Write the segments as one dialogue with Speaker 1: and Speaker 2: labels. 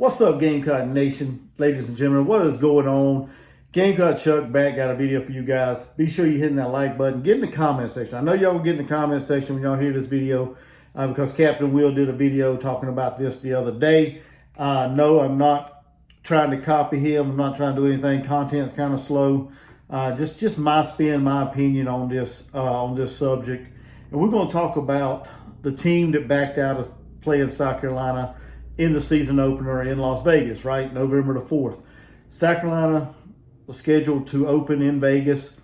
Speaker 1: What's up, Gamecock Nation, ladies and gentlemen? What is going on? Gamecock Chuck back, got a video for you guys. Be sure you're hitting that like button. Get in the comment section. I know y'all will get in the comment section when y'all hear this video because Captain Will did a video talking about this the other day. No, I'm not trying to copy him. I'm not trying to do anything. Content's kind of slow. Just my spin, my opinion on this subject. And we're going to talk about the team that backed out of playing South Carolina in the season opener in Las Vegas, right? November the 4th. South Carolina was scheduled to open in Vegas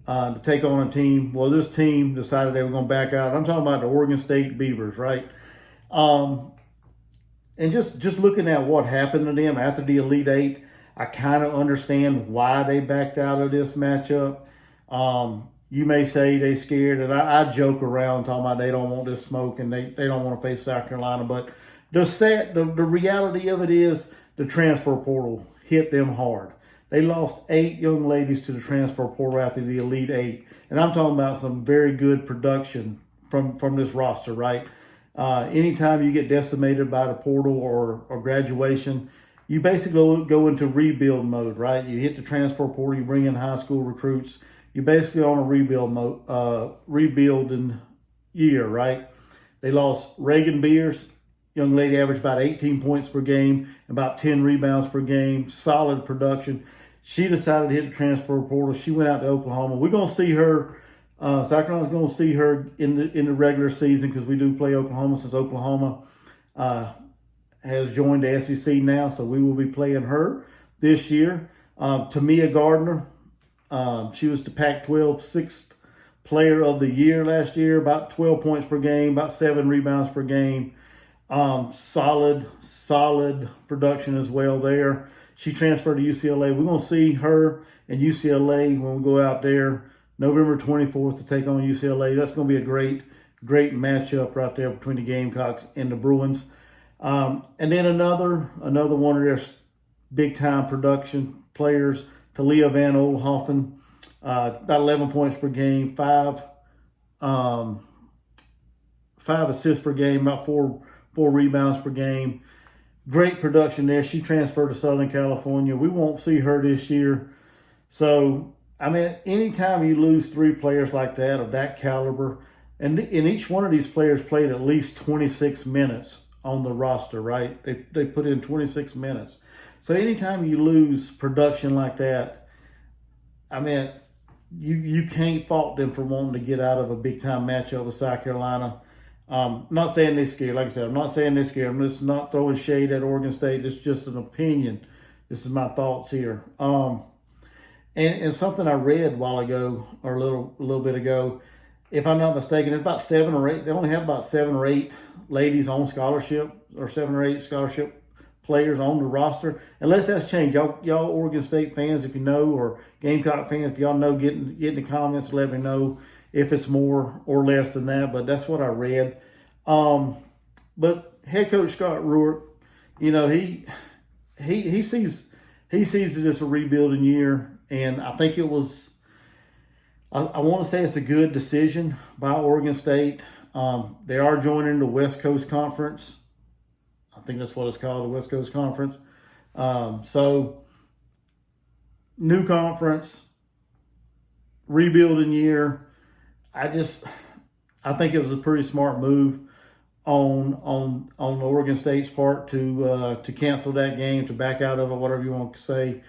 Speaker 1: to take on a team. Well, this team decided they were going to back out. I'm talking about the Oregon State Beavers, right? And just looking at what happened to them after the Elite Eight, I kind of understand why they backed out of this matchup. You may say they scared, and I joke around talking about they don't want this smoke and they don't want to face South Carolina, but the reality of it is the transfer portal hit them hard. They lost 8 young ladies to the transfer portal after the Elite Eight. And I'm talking about some very good production from this roster, right? Anytime you get decimated by the portal or graduation, you basically go into rebuild mode, right? You hit the transfer portal, you bring in high school recruits. You're basically on a rebuild mode, rebuilding year, right? They lost Reagan Beers. Young lady averaged about 18 points per game, about 10 rebounds per game, solid production. She decided to hit the transfer portal. She went out to Oklahoma. We're going to see her. South Carolina's going to see her in the regular season because we do play Oklahoma since Oklahoma has joined the SEC now. So we will be playing her this year. Tamia Gardner, she was the Pac-12 sixth player of the year last year, about 12 points per game, about 7 rebounds per game. Solid production as well there. She transferred to UCLA. We're going to see her and UCLA when we go out there November 24th to take on UCLA. That's going to be a great matchup right there between the Gamecocks and the Bruins. And then another one of their big-time production players, Talia Van Oelhoffen, about 11 points per game, 5 assists per game, about 4 rebounds per game. Great production there. She transferred to Southern California. We won't see her this year. So, I mean, anytime you lose 3 players like that, of that caliber, and each one of these players played at least 26 minutes on the roster, right? They put in 26 minutes. So anytime you lose production like that, I mean, you can't fault them for wanting to get out of a big-time matchup with South Carolina. I'm not saying they're scared. Like I said, I'm not saying they're scared. I'm just not throwing shade at Oregon State. It's just an opinion. This is my thoughts here. And something I read a while ago, or a little bit ago, if I'm not mistaken, there's about 7 or 8. They only have about 7 or 8 ladies on scholarship, or 7 or 8 scholarship players on the roster. Unless that's changed. Y'all Oregon State fans, if you know, or Gamecock fans, if y'all know, get in the comments, let me know if it's more or less than that, but that's what I read. But head coach Scott Ruark, you know, he sees it as a rebuilding year, and I think it was, I want to say it's a good decision by Oregon State. They are joining the West Coast Conference. I think that's what it's called, the West Coast Conference. So, new conference, rebuilding year. I think it was a pretty smart move on Oregon State's part to cancel that game, to back out of it, whatever you want to say.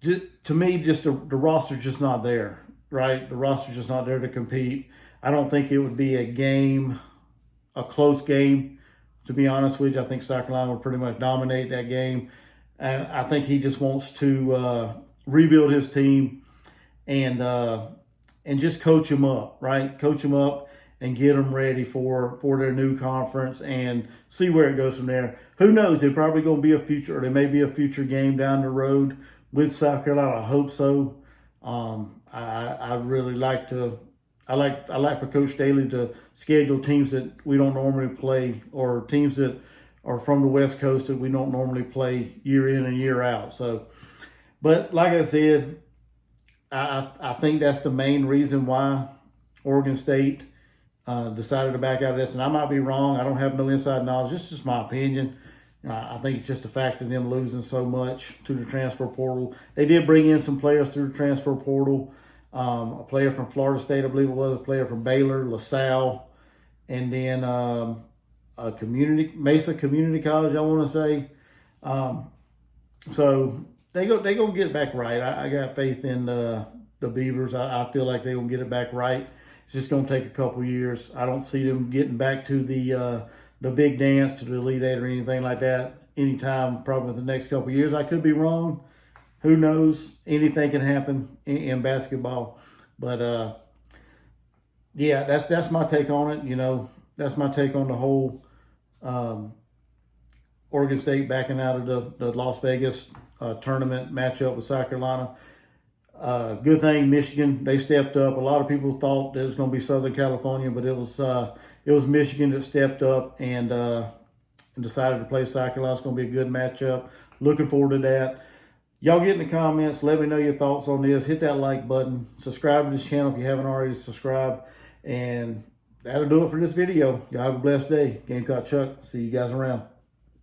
Speaker 1: To me, just the roster's just not there, right? The roster's just not there to compete. I don't think it would be a close game, to be honest with you. I think South Carolina would pretty much dominate that game. And I think he just wants to rebuild his team and just coach them up, right? Coach them up and get them ready for their new conference and see where it goes from there. Who knows? They're probably going to be a future, or there may be a future game down the road with South Carolina. I hope so. I really like for Coach Staley to schedule teams that we don't normally play, or teams that are from the West Coast that we don't normally play year in and year out. So, but like I said, I think that's the main reason why Oregon State decided to back out of this. And I might be wrong. I don't have no inside knowledge. This is just my opinion. I think it's just the fact of them losing so much to the transfer portal. They did bring in some players through the transfer portal. A player from Florida State, I believe it was, a player from Baylor, LaSalle, and then a Mesa Community College, I want to say. So they're going to get it back right. I got faith in the Beavers. I feel like they're going to get it back right. It's just going to take a couple years. I don't see them getting back to the big dance, to the Elite Eight or anything like that anytime, probably in the next couple years. I could be wrong. Who knows? Anything can happen in basketball. But, yeah, that's my take on it. You know, that's my take on the whole Oregon State backing out of the Las Vegas tournament matchup with South Carolina. Good thing Michigan, they stepped up. A lot of people thought it was going to be Southern California, but it was Michigan that stepped up and decided to play South Carolina. It's going to be a good matchup. Looking forward to that. Y'all get in the comments. Let me know your thoughts on this. Hit that like button. Subscribe to this channel if you haven't already subscribed. And that'll do it for this video. Y'all have a blessed day. Gamecock Chuck. See you guys around.